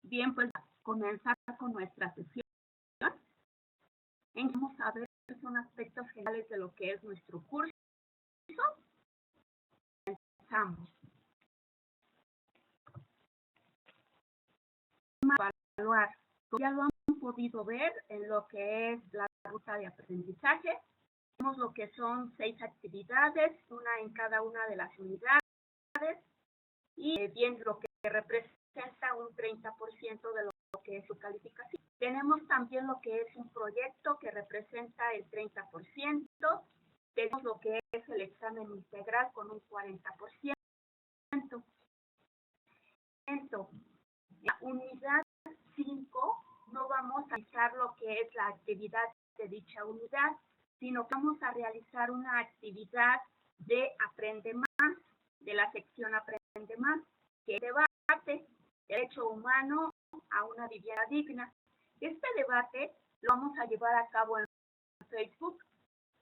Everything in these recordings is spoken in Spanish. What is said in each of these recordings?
Bien, pues comenzar con nuestra sesión. Vamos a ver son aspectos generales de lo que es nuestro curso. Empezamos. Evaluar. Ya lo han podido ver en lo que es la ruta de aprendizaje. Tenemos lo que son 6 actividades, una en cada una de las unidades, y bien lo que representa un 30% de lo que es su calificación. Tenemos también lo que es un proyecto que representa el 30%. Tenemos lo que es el examen integral con un 40%. En la unidad 5 no vamos a realizar lo que es la actividad de dicha unidad, sino que vamos a realizar una actividad de Aprende Más, de la sección Aprende Más, que es debate, derecho humano a una vivienda digna. Este debate lo vamos a llevar a cabo en Facebook.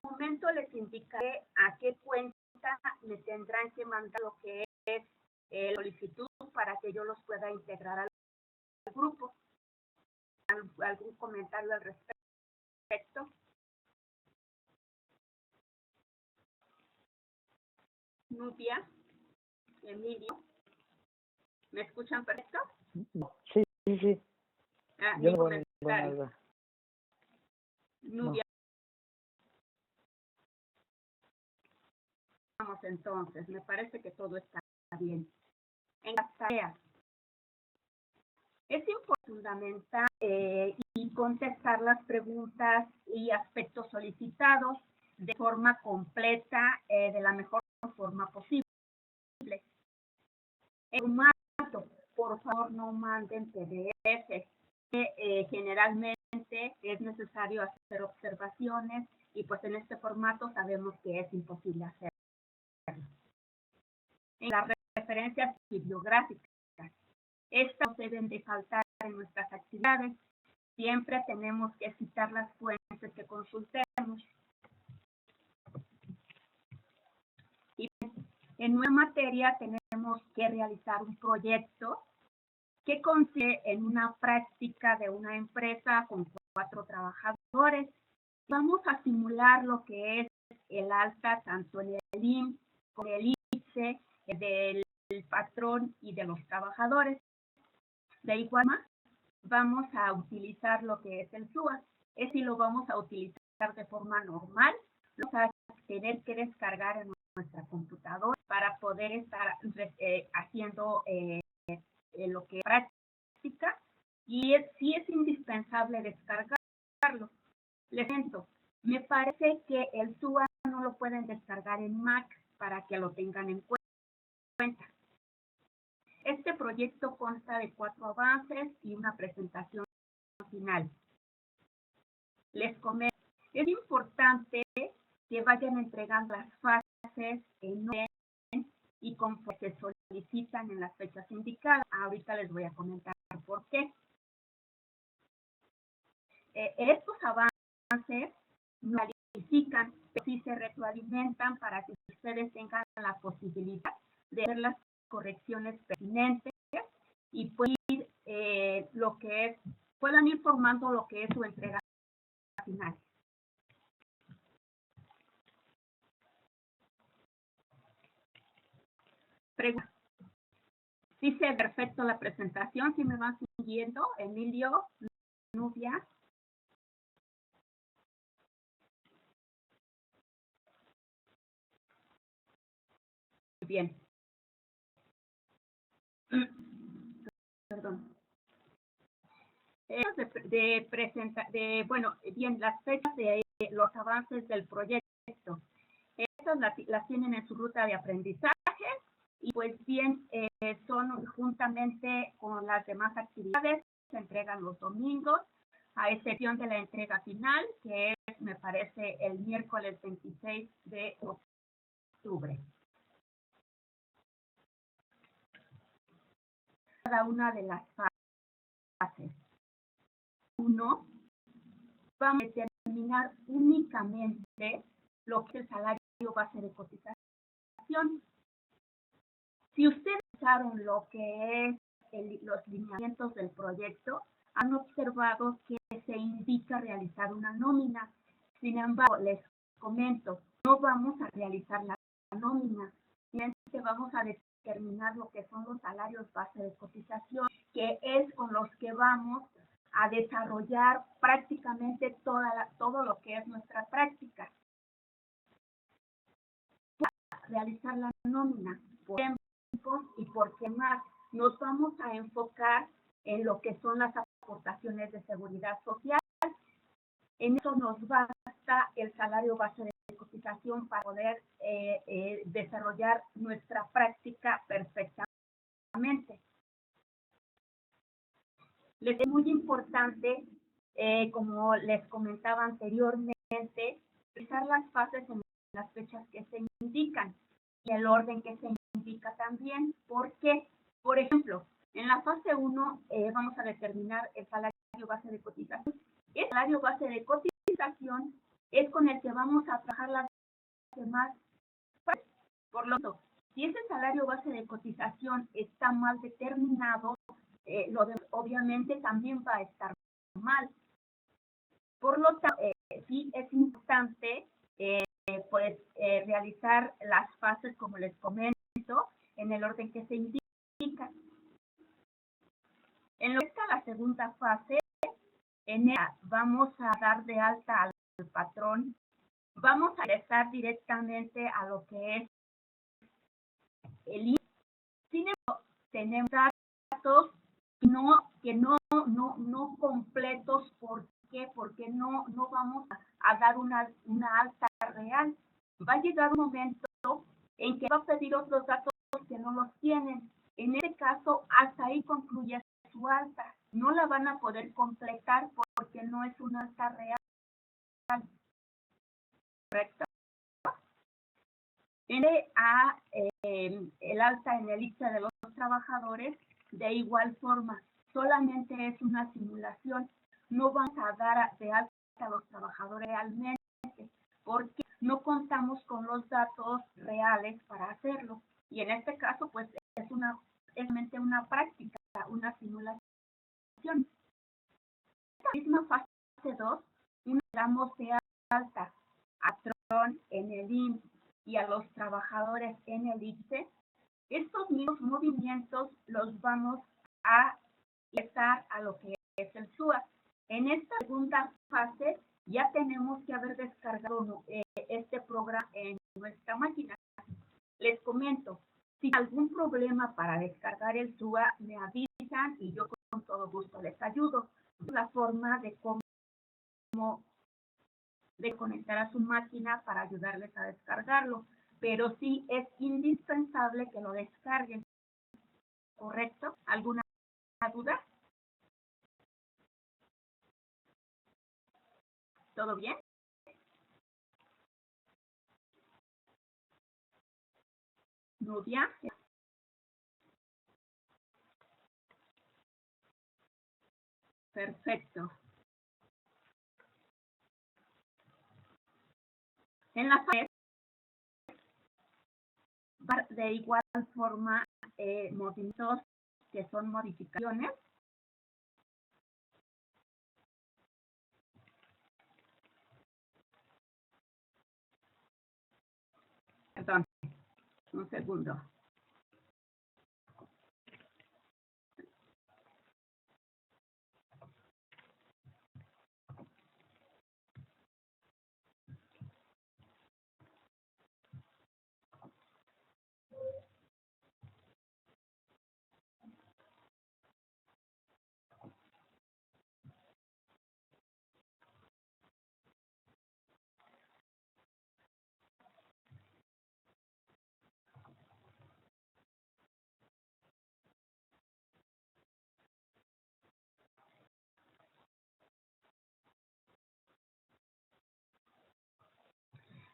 En un momento les indicaré a qué cuenta me tendrán que mandar lo que es solicitud para que yo los pueda integrar al grupo. ¿Algún comentario al respecto? Nubia, Emilio, ¿me escuchan perfecto? Sí, sí, sí. Yo no comentario. Nubia. No. Vamos entonces, me parece que todo está bien. En las tareas. Es fundamental y contestar las preguntas y aspectos solicitados de forma completa, de la mejor forma posible. El formato, por favor, no manden PDF. Generalmente es necesario hacer observaciones y pues en este formato sabemos que es imposible hacerlo. En las referencias bibliográficas, estas deben de faltar en nuestras actividades. Siempre tenemos que citar las fuentes que consultemos. Y en nuestra materia tenemos que realizar un proyecto que consiste en una práctica de una empresa con 4 trabajadores. Vamos a simular lo que es el alta tanto en el IMSS como en el IPSE, del patrón y de los trabajadores. De igual manera, vamos a utilizar lo que es el SUA. Es si lo vamos a utilizar de forma normal, lo vamos a tener que descargar en nuestra computadora para poder estar haciendo lo que es práctica, y sí es indispensable descargarlo. Les cuento, me parece que el SUA no lo pueden descargar en Mac para que lo tengan en cuenta. Este proyecto consta de 4 avances y una presentación final. Les comento, es importante que vayan entregando las fases en orden y conforme se solicitan en las fechas indicadas. Ahorita les voy a comentar por qué. Estos avances no califican, pero sí se retroalimentan para que ustedes tengan la posibilidad de hacer las correcciones pertinentes y puedan puedan ir formando lo que es su entrega final. Pregunta. Dice perfecto la presentación, si me van siguiendo, Emilio, Nubia. Bien. Perdón. Bien, las fechas de los avances del proyecto. Estas las tienen en su ruta de aprendizaje y pues bien, son juntamente con las demás actividades, se entregan los domingos, a excepción de la entrega final, que es, me parece, el miércoles 26 de octubre. Cada una de las fases. 1, vamos a determinar únicamente lo que es el salario base de cotización. Si ustedes usaron lo que es los lineamientos del proyecto, han observado que se indica realizar una nómina. Sin embargo, les comento, no vamos a realizar la nómina, sino que vamos a determinar lo que son los salarios base de cotización, que es con los que vamos a desarrollar prácticamente todo lo que es nuestra práctica. Para realizar la nómina, por tiempo y por qué más, nos vamos a enfocar en lo que son las aportaciones de seguridad social. En eso nos basta el salario base de cotización para poder desarrollar nuestra práctica perfectamente. Les es muy importante, como les comentaba anteriormente, realizar las fases en las fechas que se indican y el orden que se indica también. ¿Por qué? Por ejemplo, en la fase 1 vamos a determinar el salario base de cotización. El salario base de cotización es con el que vamos a trabajar las demás fases. Por lo tanto, si ese salario base de cotización está mal determinado, obviamente también va a estar mal. Por lo tanto, sí es importante realizar las fases, como les comento, en el orden que se indica. En lo que está la segunda fase, en ella vamos a dar de alta al patrón, vamos a ingresar directamente a lo que es el IMSS. Sin embargo, tenemos datos que no completos. ¿Por qué? Porque no vamos a dar una alta real. Va a llegar un momento en que va a pedir otros datos que no los tienen. En este caso, hasta ahí concluye su alta. No la van a poder completar porque no es una alta real. ¿Correcto? El alta en el ISSSTE de los trabajadores, de igual forma, solamente es una simulación. No vamos a dar de alta a los trabajadores realmente porque no contamos con los datos reales para hacerlo. Y en este caso, pues es realmente una práctica, una simulación. En esta misma fase 2, damos de alta a patrón en el IMSS y a los trabajadores en el ISSSTE. Estos mismos movimientos los vamos a ingresar a lo que es el SUA. En esta segunda fase ya tenemos que haber descargado este programa en nuestra máquina. Les comento, si hay algún problema para descargar el SUA, me avisan y yo con todo gusto les ayudo. La forma de cómo conectar a su máquina para ayudarles a descargarlo, pero sí es indispensable que lo descarguen. ¿Correcto? ¿Alguna duda? ¿Todo bien? Nubia. Perfecto. En la fase de igual forma movimientos que son modificaciones. Perdón, un segundo.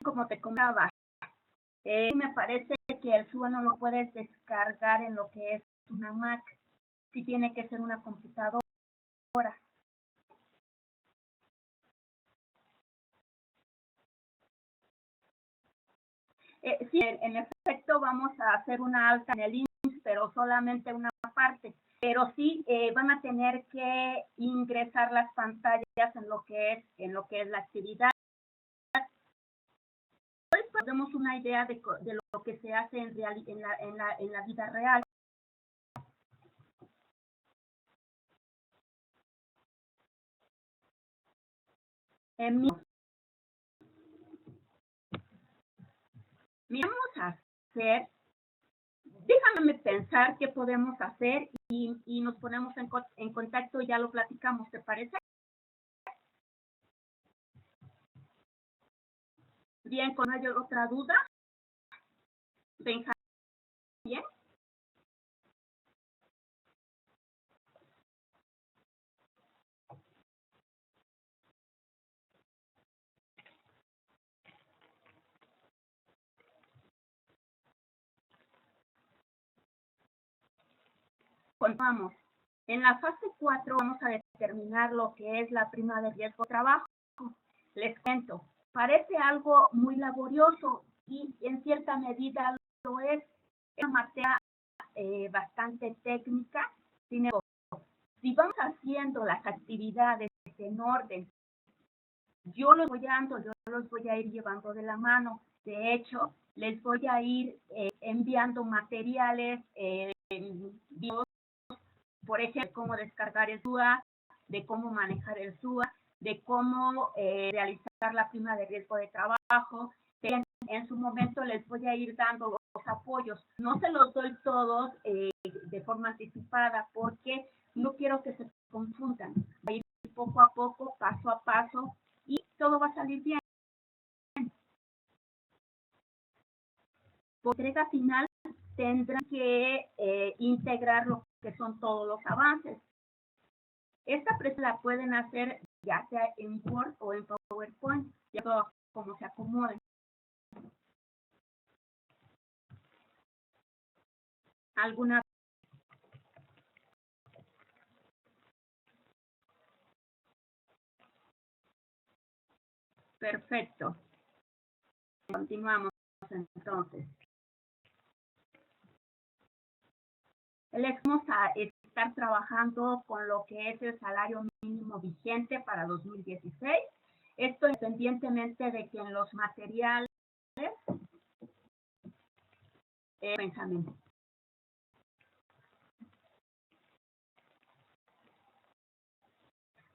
Como te comentaba, me parece que el SUA no lo puedes descargar en lo que es una Mac, sí tiene que ser una computadora. Sí, en efecto vamos a hacer una alta en el IMSS, pero solamente una parte. pero sí van a tener que ingresar las pantallas en lo que es la actividad. Pues tenemos una idea de lo que se hace en la vida real. Vamos a hacer, déjame pensar qué podemos hacer y nos ponemos en contacto y ya lo platicamos, ¿te parece? Bien, ¿con hay otra duda? Benjamín, ¿bien? Continuamos. En la fase 4 vamos a determinar lo que es la prima de riesgo trabajo. Les cuento, parece algo muy laborioso y en cierta medida lo es. Es una materia bastante técnica. Sin embargo, si vamos haciendo las actividades en orden, yo los voy a ir llevando de la mano. De hecho, les voy a ir enviando materiales, por ejemplo, cómo descargar el SUA, de cómo manejar el SUA, de cómo realizar la prima de riesgo de trabajo. En su momento les voy a ir dando los apoyos. No se los doy todos de forma anticipada porque no quiero que se confundan. Va a ir poco a poco, paso a paso y todo va a salir bien. Por entrega final tendrán que integrar lo que son todos los avances. Esta presentación la pueden hacer ya sea en Word o en PowerPoint, ya todo como se acomode. ¿Alguna? Perfecto. Continuamos entonces. Les vamos a estar trabajando con lo que es el salario mínimo vigente para 2016. Esto independientemente de que en los materiales pensamiento.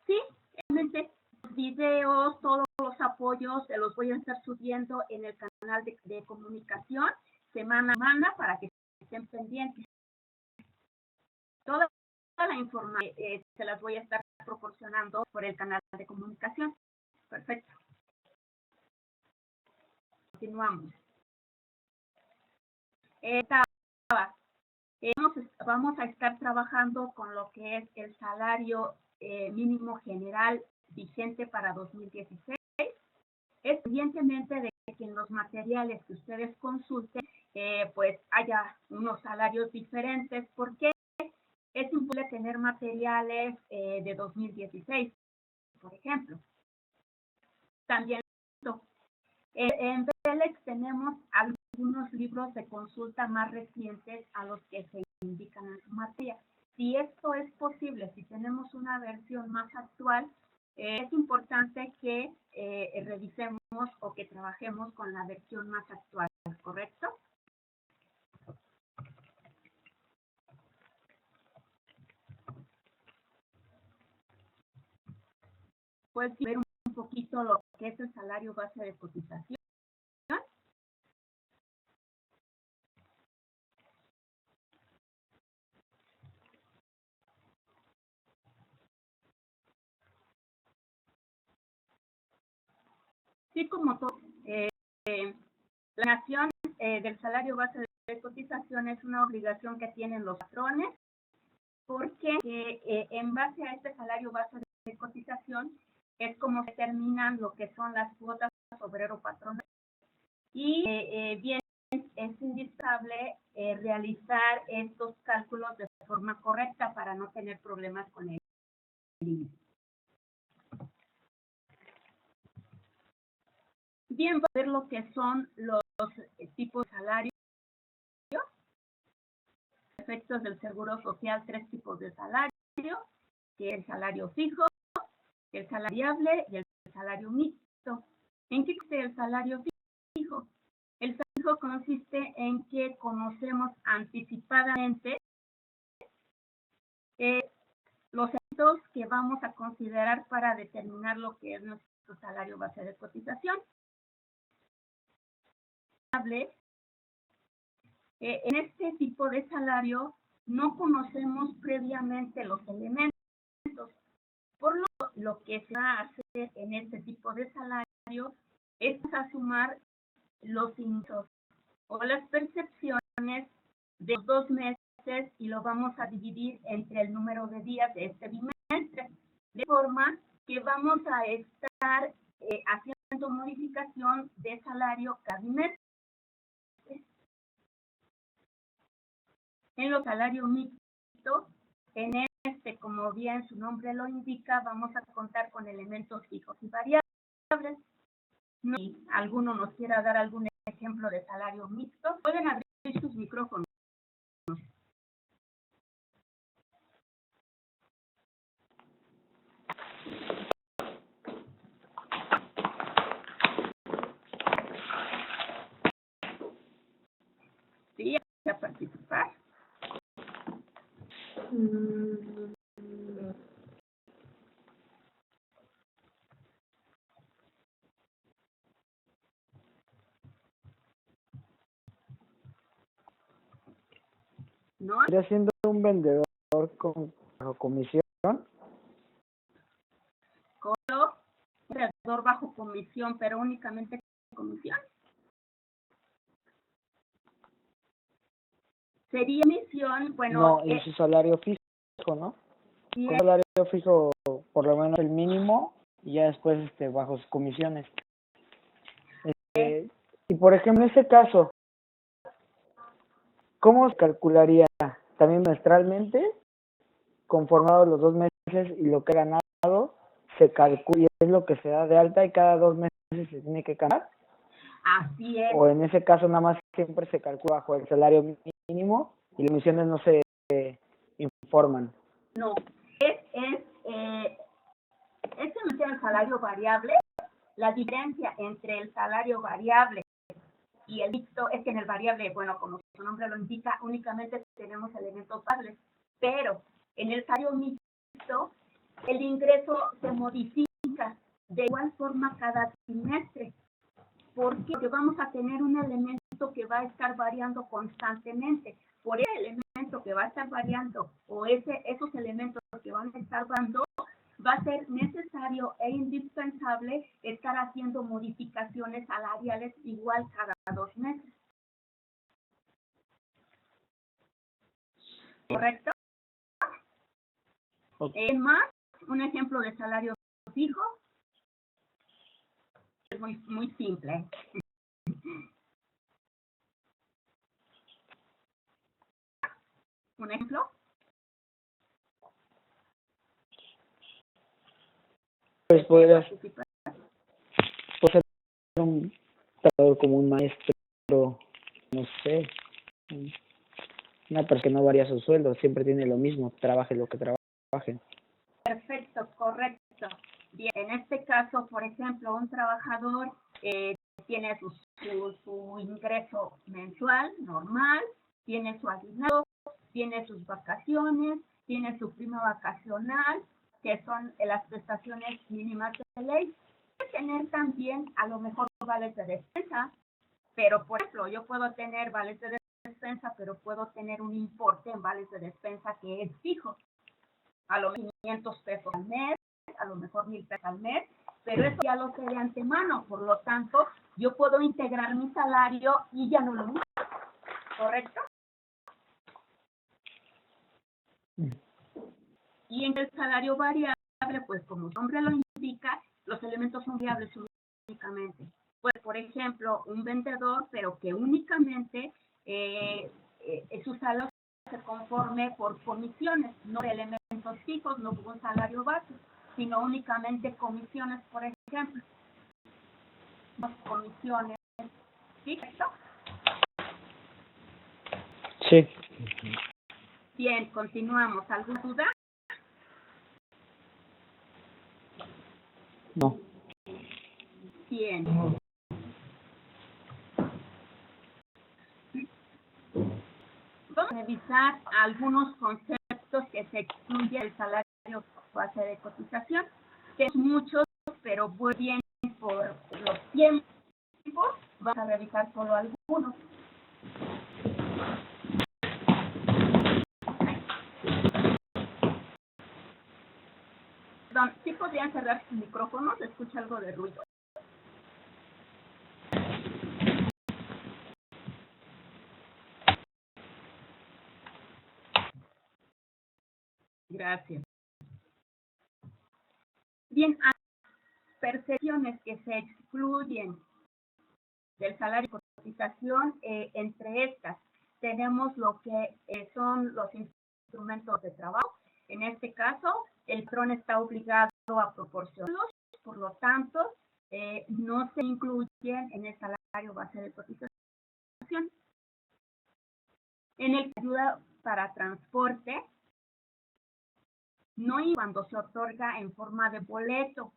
Sí, realmente los videos, todos los apoyos se los voy a estar subiendo en el canal de comunicación semana a semana para que estén pendientes. Toda la información se las voy a estar proporcionando por el canal de comunicación. Perfecto. Continuamos. Vamos a estar trabajando con lo que es el salario mínimo general vigente para 2016. Evidentemente de que en los materiales que ustedes consulten, pues haya unos salarios diferentes, porque es imposible tener materiales de 2016, por ejemplo. También en Belex tenemos algunos libros de consulta más recientes a los que se indican en su materia. Si esto es posible, si tenemos una versión más actual, es importante que revisemos o que trabajemos con la versión más actual, ¿correcto? Puedes ver un poquito lo que es el salario base de cotización. Sí, como todo, la nación del salario base de cotización es una obligación que tienen los patrones, porque en base a este salario base de cotización es como se determinan lo que son las cuotas obrero-patrón. Y bien, es indispensable realizar estos cálculos de forma correcta para no tener problemas con el INE. Bien, vamos a ver lo que son los tipos de salario. efectos del Seguro Social 3 tipos de salario, que es el salario fijo, el salario variable y el salario mixto. ¿En qué consiste el salario fijo? El salario fijo consiste en que conocemos anticipadamente los efectos que vamos a considerar para determinar lo que es nuestro salario base de cotización. En este tipo de salario no conocemos previamente los elementos, por lo que se va a hacer en este tipo de salario es a sumar los ingresos o las percepciones de los 2 meses y lo vamos a dividir entre el número de días de este bimestre, de forma que vamos a estar haciendo modificación de salario cada bimestre. En los salarios mixtos, en este, como bien su nombre lo indica, vamos a contar con elementos fijos y variables. Si alguno nos quiera dar algún ejemplo de salario mixto, pueden abrir sus micrófonos. Sí, a participar. ¿No? ¿Estaría siendo un vendedor bajo comisión? Colo, vendedor bajo comisión, pero únicamente comisión. Sería misión, bueno. No, y su salario fijo, ¿no? Sí, con salario fijo, por lo menos el mínimo, y ya después bajo sus comisiones. Y por ejemplo, en este caso, ¿cómo se calcularía? ¿También mestralmente? Conformados los 2 meses y lo que ha ganado se calcula y es lo que se da de alta y cada 2 meses se tiene que cambiar. Así es. O en ese caso nada más siempre se calcula bajo el salario mínimo y las comisiones no se informan. No, se menciona el salario variable. La diferencia entre el salario variable y el mixto es que en el variable, bueno, como su nombre lo indica, únicamente tenemos elementos variables, pero en el salario mixto el ingreso se modifica de igual forma cada trimestre. ¿Por qué? Porque vamos a tener un elemento que va a estar variando constantemente. Por ese elemento que va a estar variando o esos elementos que van a estar variando, va a ser necesario e indispensable estar haciendo modificaciones salariales igual cada 2 meses. ¿Correcto? Okay. Más, un ejemplo de salario fijo es muy simple. ¿Un ejemplo? Pues puede ser un trabajador como un maestro, no sé, una persona que no varía su sueldo, siempre tiene lo mismo, trabaje lo que trabaje. Perfecto, correcto. Bien, en este caso, por ejemplo, un trabajador tiene su ingreso mensual normal, tiene su aguinaldo, tiene sus vacaciones, tiene su prima vacacional, que son las prestaciones mínimas de ley. Puede tener también a lo mejor vales de despensa, pero por ejemplo, yo puedo tener vales de despensa, pero puedo tener un importe en vales de despensa que es fijo. A lo mejor 500 pesos al mes, a lo mejor 1,000 pesos al mes, pero eso ya lo sé de antemano, por lo tanto, yo puedo integrar mi salario y ya no lo uso, ¿correcto? Y en el salario variable, pues como su nombre lo indica, los elementos son variables únicamente. Pues, por ejemplo, un vendedor, pero que únicamente su salario se conforme por comisiones, no elementos fijos, no por un salario base, sino únicamente comisiones, por ejemplo. Comisiones, ¿sí? ¿Esto? Sí. Bien, continuamos. ¿Alguna duda? No. Bien. Vamos a revisar algunos conceptos que se excluyen del salario base de cotización, que es muchos, pero muy bien por los tiempos. Vamos a revisar solo algunos. Perdón, ¿sí podrían cerrar sus micrófonos? Escucha algo de ruido. Gracias. Bien, hay percepciones que se excluyen del salario de cotización. Entre estas tenemos lo que son los instrumentos de trabajo. En este caso, el patrón está obligado a proporcionarlos, por lo tanto, no se incluyen en el salario base de cotización. En el que ayuda para transporte, no y cuando se otorga en forma de boleto,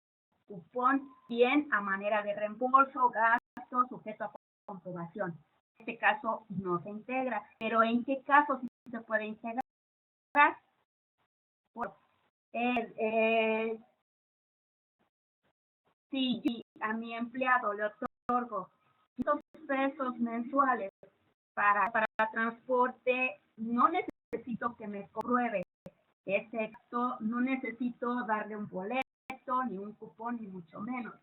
cupón, bien a manera de reembolso, gasto, sujeto a comprobación. En este caso no se integra, pero ¿en qué caso sí se puede integrar? Bueno, si a mi empleado le otorgo 100 pesos mensuales para transporte, no necesito que me compruebe excepto no necesito darle un boleto, ni un cupón, ni mucho menos.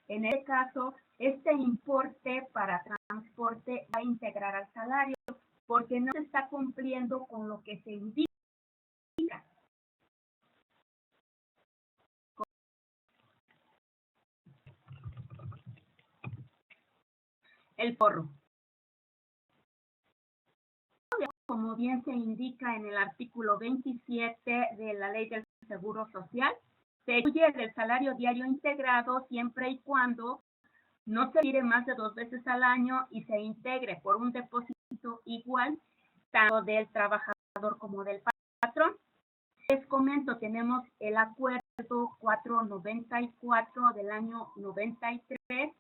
En este caso, este importe para transporte va a integrar al salario porque no se está cumpliendo con lo que se indica. El forro. Como bien se indica en el artículo 27 de la Ley del Seguro Social, se excluye del salario diario integrado siempre y cuando no se tire más de 2 veces al año y se integre por un depósito igual tanto del trabajador como del patrón. Les comento, tenemos el acuerdo 494 del año 93,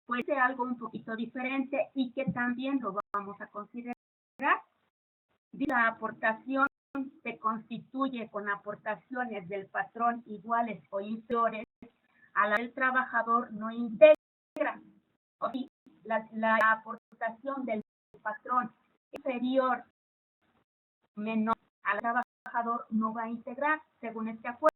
puede ser algo un poquito diferente y que también lo vamos a considerar. La aportación se constituye con aportaciones del patrón iguales o inferiores a la del trabajador no integra. O si la aportación del patrón inferior menor al trabajador no va a integrar según este acuerdo.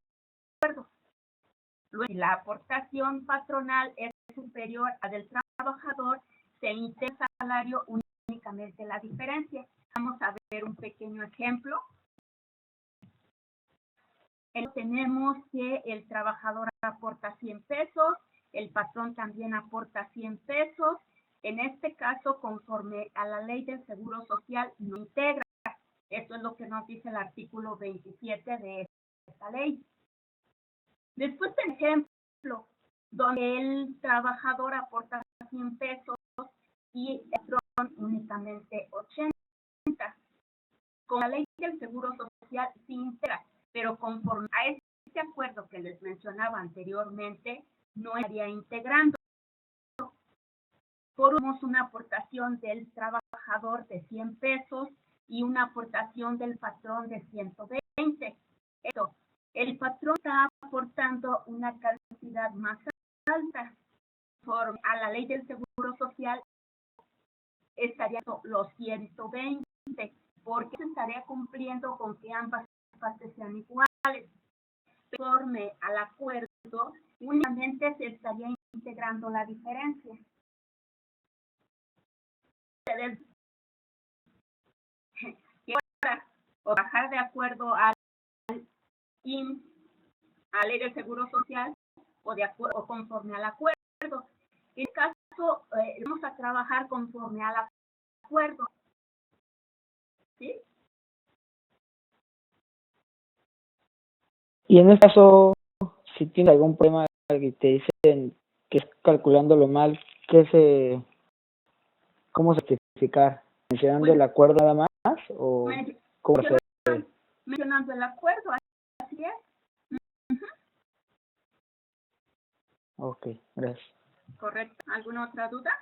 Luego, si la aportación patronal es superior a la del trabajador, se integra el salario únicamente la diferencia. Vamos a ver un pequeño ejemplo. Tenemos que el trabajador aporta 100 pesos, el patrón también aporta 100 pesos. En este caso, conforme a la Ley del Seguro Social, no integra. Esto es lo que nos dice el artículo 27 de esta ley. Después, por ejemplo, donde el trabajador aporta 100 pesos y el patrón únicamente 80. Con la Ley del Seguro Social se integra, pero conforme a este acuerdo que les mencionaba anteriormente, no estaría integrando. Formamos una aportación del trabajador de 100 pesos y una aportación del patrón de 120. Esto, el patrón está aportando una cantidad más alta. Conforme a la Ley del Seguro Social, estaría los 120, porque se estaría cumpliendo con que ambas partes sean iguales. Conforme al acuerdo, únicamente se estaría integrando la diferencia. O bajar de acuerdo al IMSS, a la Ley del Seguro Social, o conforme al acuerdo. En este caso, vamos a trabajar conforme al acuerdo. ¿Sí? Y en este caso, si tienes algún problema y te dicen que es calculándolo mal, ¿cómo certificar? mencionando el acuerdo nada más o cómo se... Mencionando el acuerdo, así es. Ok, gracias. Correcto. ¿Alguna otra duda?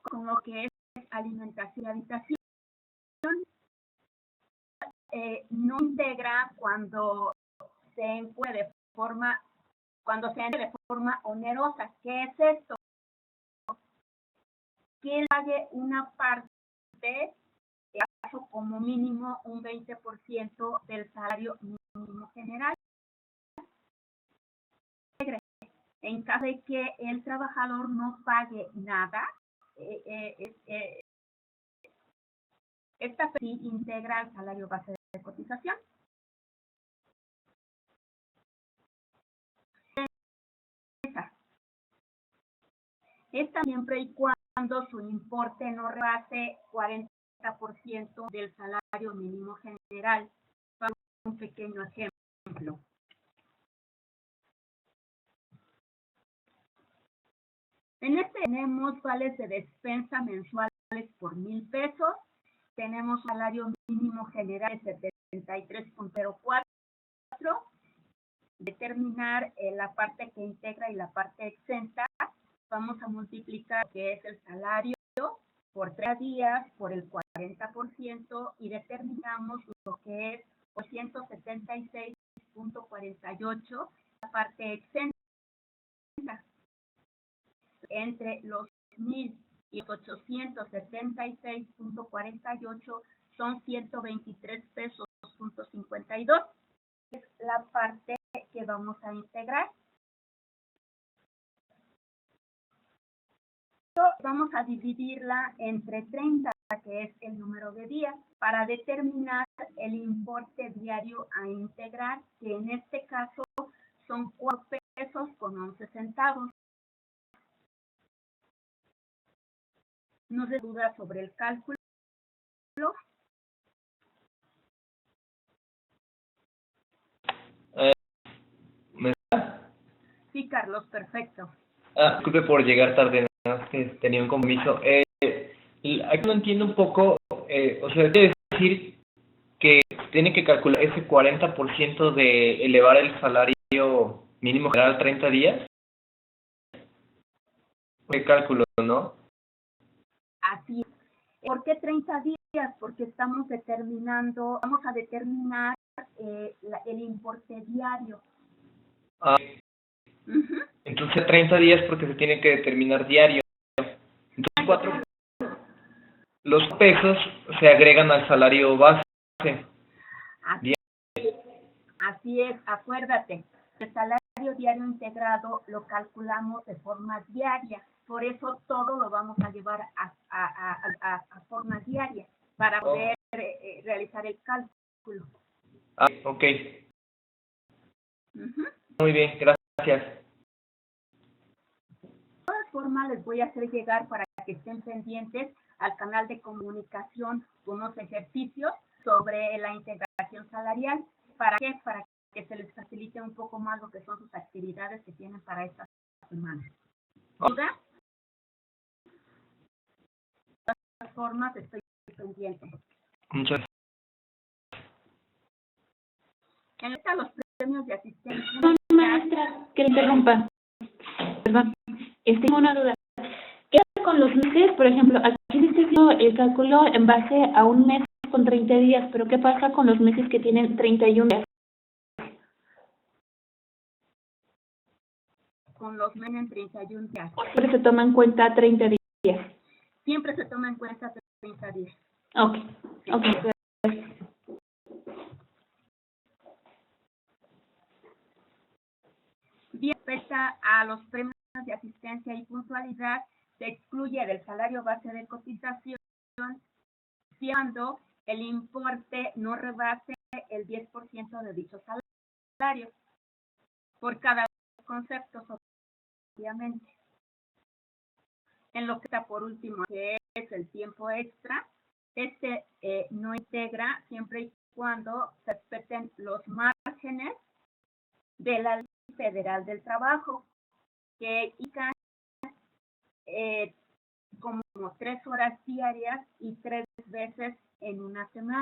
Con lo que es alimentación y habitación, no integra cuando se encuentra de forma onerosa. ¿Qué es esto? Que él pague una parte, como mínimo un 20% del salario mínimo general. En caso de que el trabajador no pague nada, esta sí integra el salario base de cotización. Esta siempre y cuando su importe no rebase 40% del salario mínimo general. Para un pequeño ejemplo. En este tenemos vales de despensa mensuales por 1,000 pesos. Tenemos salario mínimo general de 73.04. Determinar la parte que integra y la parte exenta. Vamos a multiplicar que es el salario por 3 días por el 40% y determinamos lo que es 876.48, la parte exenta. Entre los 1,000 y 876.48 son 123 pesos, 52. Es la parte que vamos a integrar. Vamos a dividirla entre 30, que es el número de días, para determinar el importe diario a integrar, que en este caso son 4 pesos con 11 centavos. ¿No se duda sobre el cálculo? Sí, Carlos, perfecto. Disculpe por llegar tarde, ¿no? Tenía un compromiso. Aquí no entiendo un poco, o sea, quiere decir que tiene que calcular ese 40% de elevar el salario mínimo general a 30 días. ¿Qué cálculo, no? Así es. ¿Por qué 30 días? Porque vamos a determinar el importe diario. Entonces 30 días porque se tiene que determinar diario. Entonces los pesos se agregan al salario base. Así es, acuérdate, el salario diario integrado lo calculamos de forma diaria, por eso todo lo vamos a llevar a forma diaria para poder realizar el cálculo. Ok. Muy bien, gracias. De todas formas, les voy a hacer llegar para que estén pendientes al canal de comunicación unos ejercicios sobre la integración salarial. ¿Para qué? Para que se les facilite un poco más lo que son sus actividades que tienen para esta semana. ¿Duda? De todas formas, estoy pendiente. Muchas gracias. En los premios de asistencia. Maestra, que le interrumpa. Perdón. Tengo una duda. ¿Qué pasa con los meses? Por ejemplo, aquí se está haciendo el cálculo en base a un mes con 30 días, pero ¿qué pasa con los meses que tienen 31 días? Con los meses en 31 días. Siempre se toma en cuenta 30 días. Siempre se toma en cuenta 30 días. Ok, ok. Bien, respecto a los premios de asistencia y puntualidad, se excluye del salario base de cotización siendo el importe no rebase el 10% de dicho salario por cada concepto, obviamente. En lo que está por último, que es el tiempo extra, no integra siempre y cuando se respeten los márgenes márgenes de la Ley Federal del Trabajo, que indican como 3 horas diarias y 3 veces en una semana.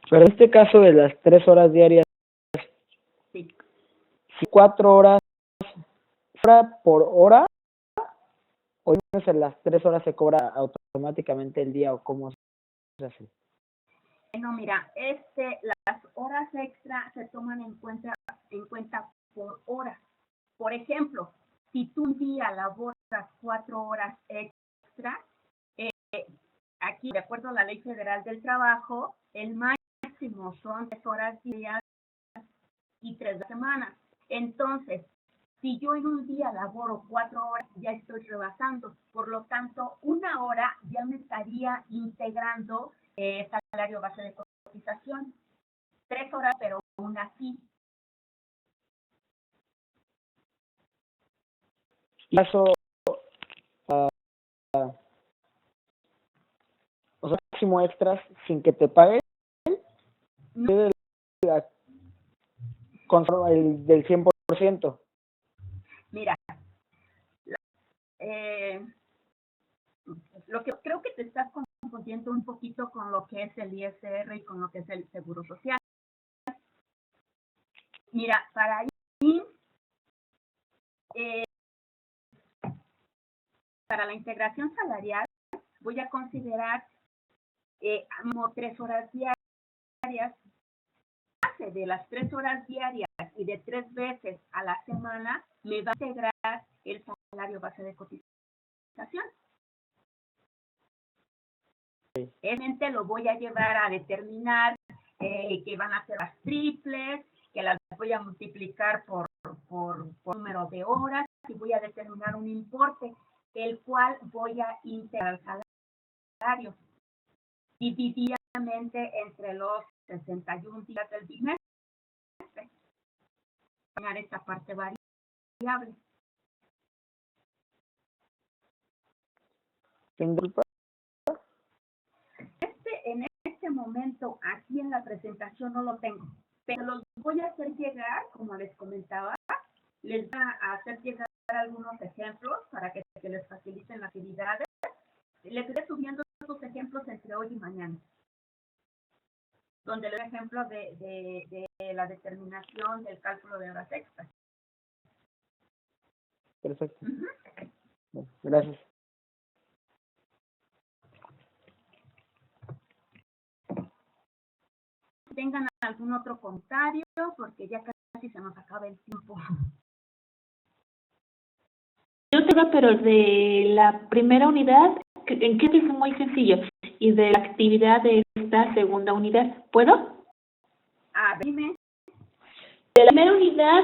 Pero en este caso de las 3 horas diarias, Sí. si 4 horas por hora, o en las 3 horas se cobra automáticamente el día, o cómo se hace. No, mira, las horas extra se toman en cuenta por hora. Por ejemplo, si tú un día laboras 4 horas extra, aquí, de acuerdo a la Ley Federal del Trabajo, el máximo son 3 horas diarias y 3 semanas. Entonces, si yo en un día laboro 4 horas, ya estoy rebasando. Por lo tanto, 1 hora ya me estaría integrando salario base de cotización. 3 horas, pero aún así. Caso, o sea, máximo extras sin que te paguen, No, el del 100%. mira, lo que creo que te estás confundiendo un poquito con lo que es el ISR y con lo que es el Seguro Social. Mira, para mí, para la integración salarial, voy a considerar como 3 horas diarias. De las 3 horas diarias y de 3 veces a la semana, me va a integrar el salario base de cotización. Realmente lo voy a llevar a determinar que van a ser las triples, que las voy a multiplicar por número de horas y voy a determinar un importe, el cual voy a integrar al salario divididamente entre los 61 días del bimestre. Esta parte variable. En este momento, aquí en la presentación no lo tengo, pero los voy a hacer llegar, como les comentaba, les voy a hacer llegar algunos ejemplos para que les faciliten las actividades. Les iré subiendo estos ejemplos entre hoy y mañana, donde les doy ejemplo de la determinación del cálculo de horas extras. Perfecto. Bueno, gracias. ¿Tengan algún otro comentario? Porque ya casi se nos acaba el tiempo. Yo tengo, pero de la primera unidad, en que es muy sencillo, y de la actividad de esta segunda unidad, ¿puedo? Dime. De la primera unidad,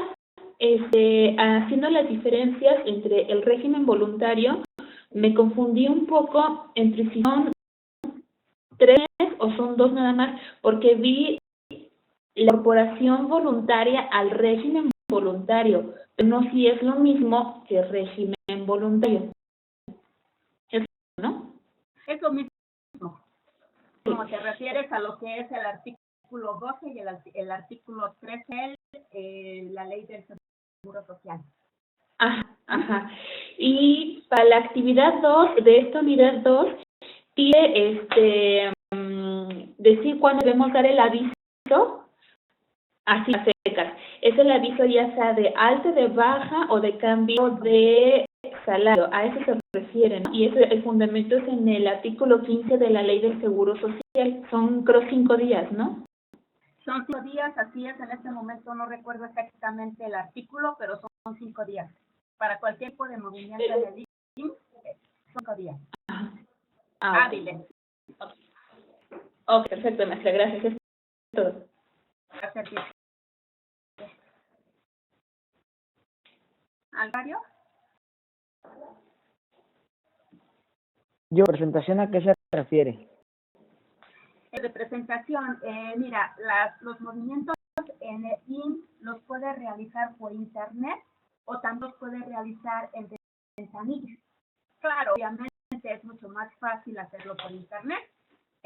haciendo las diferencias entre el régimen voluntario, me confundí un poco entre si son 3 o son 2 nada más, porque vi la incorporación voluntaria al régimen voluntario, pero no si es lo mismo que régimen voluntario. ¿Es no? Es lo mismo. Como te refieres a lo que es el artículo 12 y el artículo 13, la ley del Seguro Social. Ajá. Y para la actividad 2, de esta unidad 2, pide decir cuándo debemos dar el aviso, así a secas. Es el aviso ya sea de alta, de baja o de cambio de salario. A eso se refiere, ¿no? Y ese, el fundamento es en el artículo 15 de la Ley del Seguro Social. Son, creo, 5 días, ¿no? Son 5 días, así es. En este momento no recuerdo exactamente el artículo, pero son 5 días. Para cualquier tipo de movimiento en el ISSSTE, son 5 días. Hábiles. Ok, perfecto, maestra. Gracias. Es todo. Gracias. ¿Alvario? ¿Presentación a qué se refiere? De presentación, mira, los movimientos en el IN los puede realizar por internet o también los puede realizar en ventanilla. Claro, obviamente es mucho más fácil hacerlo por internet.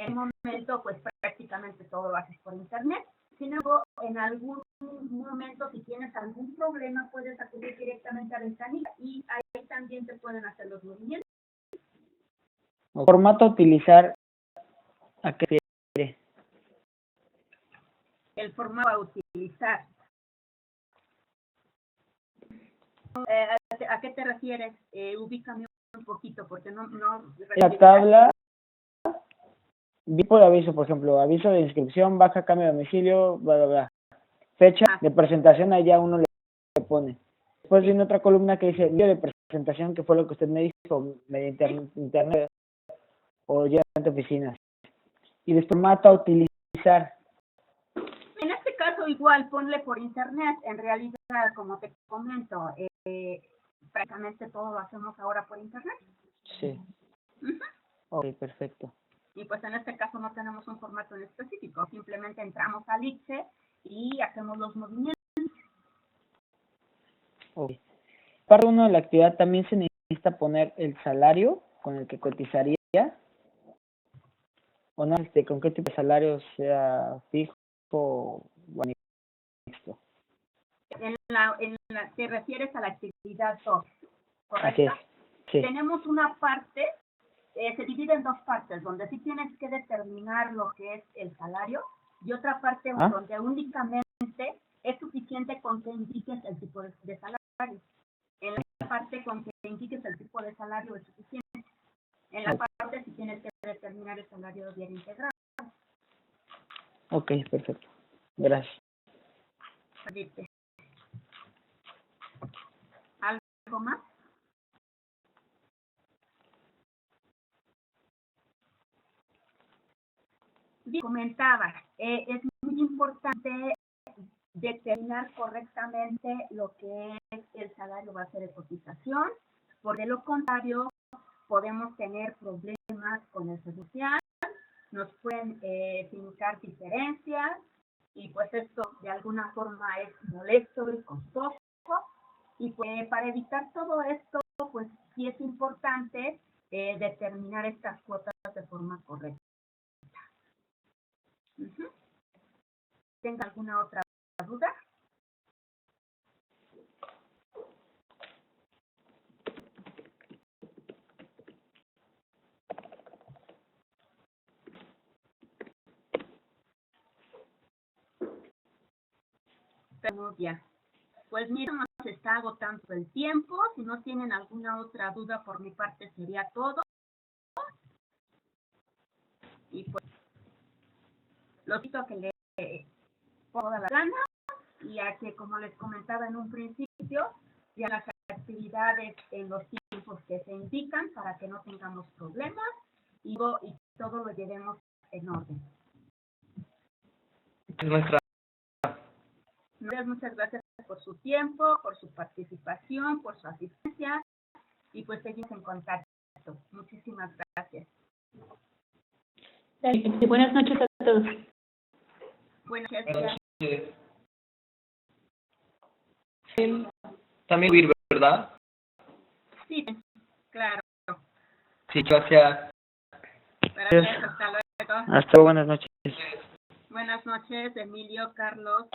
En un momento, pues prácticamente todo lo haces por internet. Sin embargo, en algún momento, si tienes algún problema, puedes acudir directamente a Ventanilla y ahí también te pueden hacer los movimientos. Formato a utilizar, ¿a qué se refiere? El formato a utilizar. ¿A qué te refieres? Ubícame un poquito, porque no La tabla, vi por aviso, por ejemplo, aviso de inscripción, baja, cambio de domicilio, bla, bla, bla. Fecha de presentación, allá uno le pone. Después viene otra columna que dice día de presentación, que fue lo que usted me dijo, mediante internet o ya en oficinas. Y después formato a utilizar. En este caso igual ponle por internet. En realidad, como te comento, prácticamente todo lo hacemos ahora por internet. Sí. Ok, perfecto. Y pues en este caso no tenemos un formato en específico, simplemente entramos al ICE y hacemos los movimientos. Ok. Parte 1 de la actividad también se necesita poner el salario con el que cotizaría, o no, con qué tipo de salario, sea fijo o mixto. Te refieres a la actividad 2, ¿correcto? Así es, sí. Tenemos una parte, se divide en dos partes, donde sí tienes que determinar lo que es el salario, y otra parte donde únicamente es suficiente con que indiques el tipo de salario. En la parte con que indiques el tipo de salario es suficiente. En la parte si tienes que determinar el salario diario integral. Ok, perfecto. Gracias. ¿Algo más? Bien, comentaba, es muy importante determinar correctamente lo que es el salario base de cotización, porque de lo contrario podemos tener problemas con el social, nos pueden fincar diferencias y pues esto de alguna forma es molesto y costoso y pues para evitar todo esto pues sí es importante determinar estas cuotas de forma correcta. ¿Tenga alguna otra duda? Muy bien. Pues mira, nos está agotando el tiempo. Si no tienen alguna otra duda por mi parte sería todo. Y pues los invito a que le pongan la gana y a que, como les comentaba en un principio, ya las actividades en los tiempos que se indican para que no tengamos problemas y todo lo llevemos en orden. Muchas gracias por su tiempo, por su participación, por su asistencia y pues seguimos en contacto. Muchísimas gracias. Buenas noches a todos. Buenas noches. También vivir, ¿verdad? Sí, claro. Sí, gracias. Gracias, hasta luego. Hasta luego, buenas noches. Buenas noches, Emilio, Carlos.